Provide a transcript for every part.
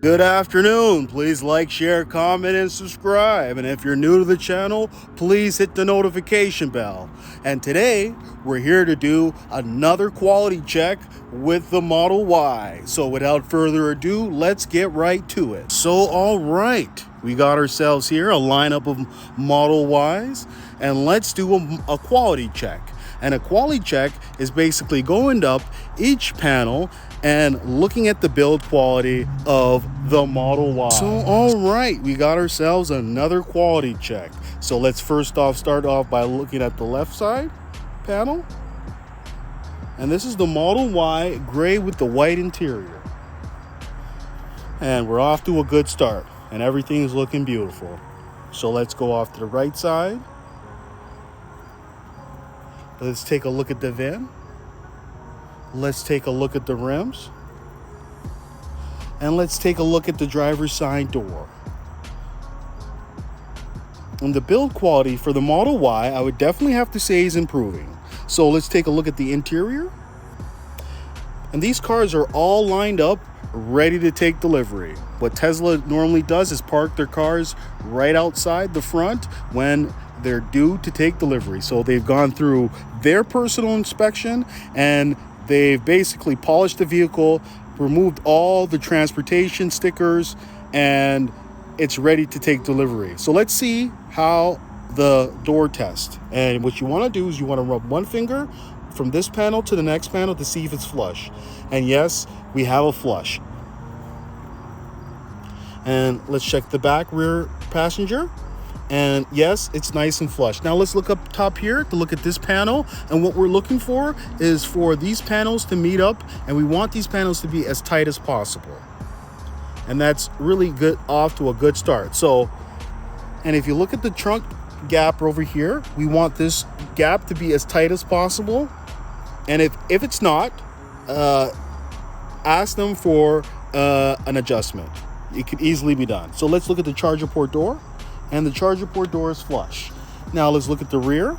Good afternoon. Please like, share, comment, and subscribe. And if you're new to the channel, please hit the notification bell. And today, we're here to do another quality check with the Model Y. So without further ado, let's get right to it. So, all right, we got ourselves here a lineup of Model Ys, and let's do a quality check. And a quality check is basically going up each panel and looking at the build quality of the Model Y. So, all right, we got ourselves another quality check. So let's first off start off by looking at the left side panel. And this is the Model Y gray with the white interior. And we're off to a good start, and everything's looking beautiful. So let's go off to the right side. Let's take a look at the VIN. Let's take a look at the rims. And let's take a look at the driver's side door. And the build quality for the Model Y, I would definitely have to say is improving. So let's take a look at the interior. And these cars are all lined up, ready to take delivery. What Tesla normally does is park their cars right outside the front when they're due to take delivery. So they've gone through their personal inspection and they've basically polished the vehicle, removed all the transportation stickers, and it's ready to take delivery. So let's see how the door test. And what you want to do is you want to rub one finger from this panel to the next panel to see if it's flush. And yes, we have a flush. And let's check the back rear passenger. And yes, it's nice and flush. Now let's look up top here to look at this panel. And what we're looking for is for these panels to meet up, and we want these panels to be as tight as possible. And that's really good, off to a good start. So, and if you look at the trunk gap over here, we want this gap to be as tight as possible. And if it's not, ask them for an adjustment. It could easily be done. So let's look at the charger port door. And the charger port door is flush. Now let's look at the rear.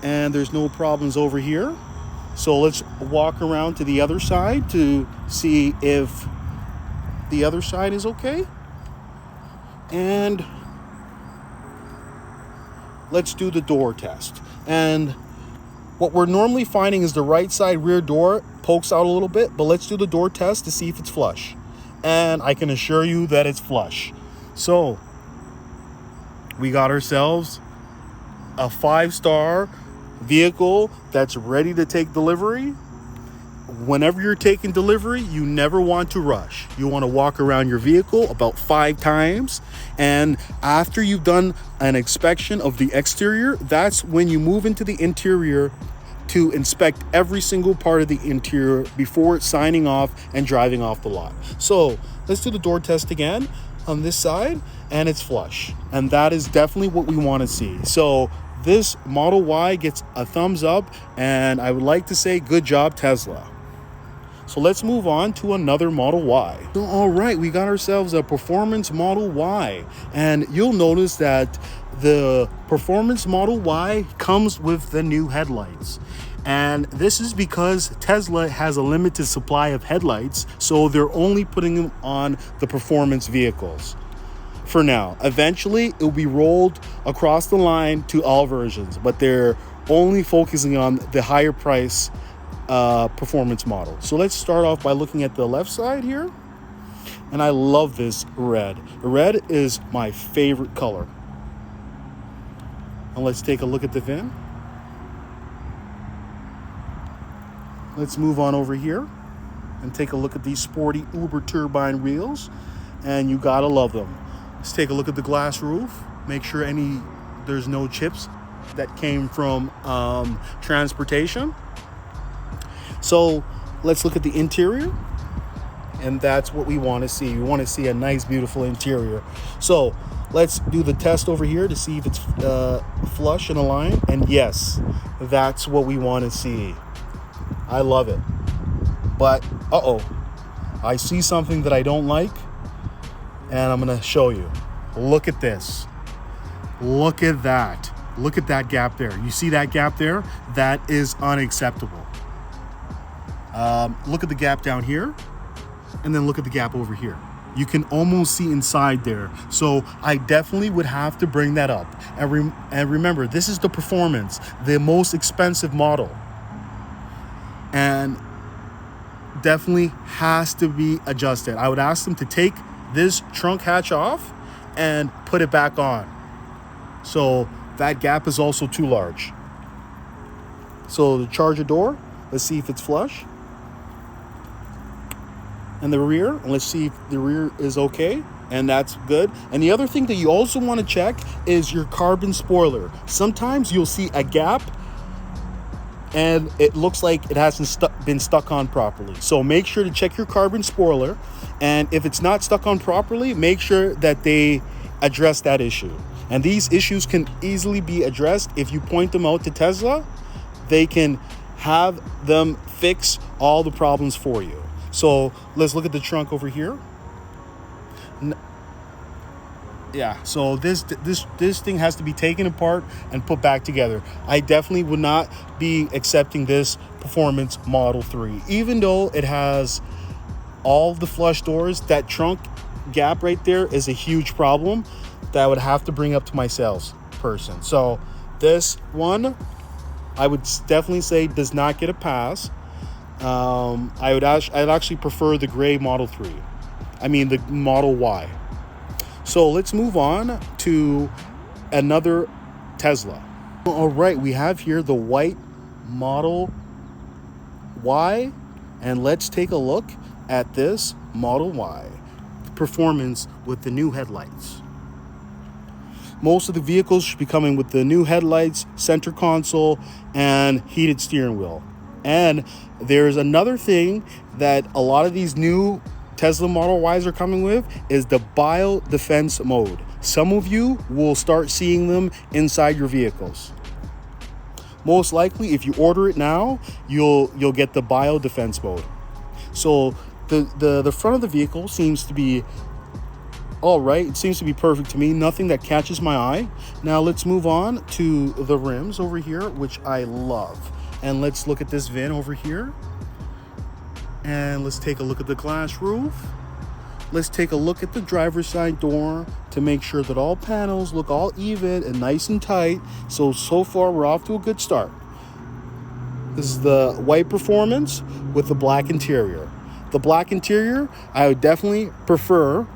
And there's no problems over here. So let's walk around to the other side to see if the other side is okay. And let's do the door test. And what we're normally finding is the right side rear door pokes out a little bit, but let's do the door test to see if it's flush. And I can assure you that it's flush. So we got ourselves a 5-star vehicle that's ready to take delivery. Whenever you're taking delivery, you never want to rush. You want to walk around your vehicle about 5 times. And after you've done an inspection of the exterior, that's when you move into the interior to inspect every single part of the interior before signing off and driving off the lot. So let's do the door test again on this side, and it's flush. And that is definitely what we want to see. So this Model Y gets a thumbs up, and I would like to say good job, Tesla. So let's move on to another Model Y. So, all right, we got ourselves a performance Model Y, and you'll notice that the performance Model Y comes with the new headlights. And this is because Tesla has a limited supply of headlights, so they're only putting them on the performance vehicles for now. Eventually, it will be rolled across the line to all versions, but they're only focusing on the higher price performance model. So let's start off by looking at the left side here. And I love this red. Red is my favorite color. And let's take a look at the VIN. Let's move on over here and take a look at these sporty Uber turbine wheels. And you gotta love them. Let's take a look at the glass roof. Make sure there's no chips that came from transportation. So let's look at the interior. And that's what we want to see. We want to see a nice, beautiful interior. So let's do the test over here to see if it's flush and aligned. And yes, that's what we want to see. I love it. But, I see something that I don't like, and I'm going to show you. Look at this. Look at that. Look at that gap there. You see that gap there? That is unacceptable. Look at the gap down here. And then look at the gap over here. You can almost see inside there. So I definitely would have to bring that up. And remember, this is the Performance, the most expensive model. And definitely has to be adjusted. I would ask them to take this trunk hatch off and put it back on. So that gap is also too large. So the Charger door, let's see if it's flush. And the rear, and let's see if the rear is okay, and that's good. And the other thing that you also want to check is your carbon spoiler. Sometimes you'll see a gap and it looks like it hasn't been stuck on properly. So make sure to check your carbon spoiler, and if it's not stuck on properly, make sure that they address that issue. And these issues can easily be addressed if you point them out to Tesla. They can have them fix all the problems for you. So let's look at the trunk over here. Yeah, so this thing has to be taken apart and put back together. I definitely would not be accepting this Performance Model 3. Even though it has all the flush doors, that trunk gap right there is a huge problem that I would have to bring up to my salesperson. So this one, I would definitely say does not get a pass. I'd actually prefer the gray Model 3. I mean the Model Y. So let's move on to another Tesla. All right, we have here the white Model Y, and let's take a look at this Model Y. The Performance with the new headlights. Most of the vehicles should be coming with the new headlights, center console, and heated steering wheel. And there's another thing that a lot of these new Tesla Model Ys are coming with is the bio defense mode. Some of you will start seeing them inside your vehicles. Most likely, if you order it now, you'll get the bio defense mode. So the front of the vehicle seems to be all right. It seems to be perfect to me. Nothing that catches my eye. Now let's move on to the rims over here, which I love. And let's look at this VIN over here. And let's take a look at the glass roof. Let's take a look at the driver's side door to make sure that all panels look all even and nice and tight. So far we're off to a good start. This is the white Performance with the black interior. The black interior, I would definitely prefer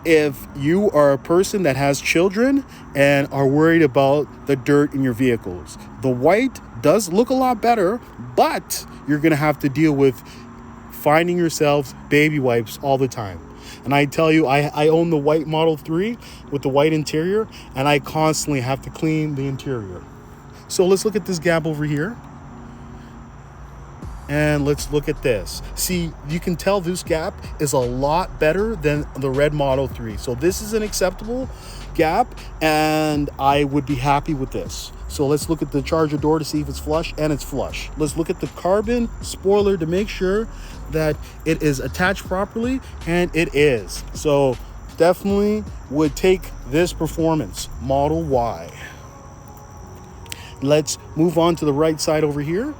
if you are a person that has children and are worried about the dirt in your vehicles. The white does look a lot better, but you're gonna have to deal with finding yourselves baby wipes all the time. And I tell you, I own the white Model 3 with the white interior, and I constantly have to clean the interior. So let's look at this gap over here. And let's look at this. See, you can tell this gap is a lot better than the red Model 3. So this is an acceptable gap, and I would be happy with this. So let's look at the Charger door to see if it's flush, and it's flush. Let's look at the carbon spoiler to make sure that it is attached properly, and it is. So definitely would take this Performance Model Y. Let's move on to the right side over here,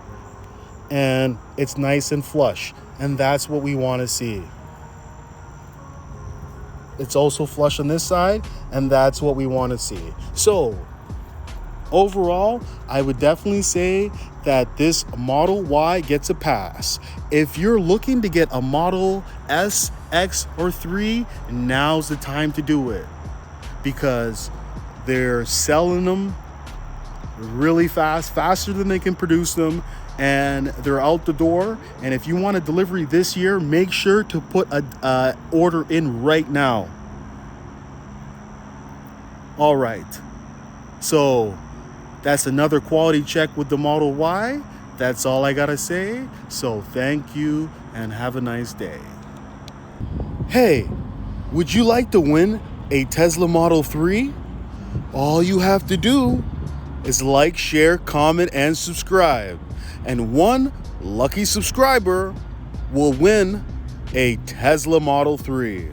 and it's nice and flush, and that's what we want to see. It's also flush on this side, and that's what we want to see. So overall, I would definitely say that this Model Y gets a pass. If you're looking to get a Model S, X, or 3, now's the time to do it, because they're selling them really fast, faster than they can produce them, and they're out the door. And if you want a delivery this year, make sure to put a order in right now. All right, so that's another quality check with the Model Y. That's all I gotta say. So thank you and have a nice day. Hey, would you like to win a Tesla Model 3? All you have to do is like, share, comment, and subscribe. And one lucky subscriber will win a Tesla Model 3.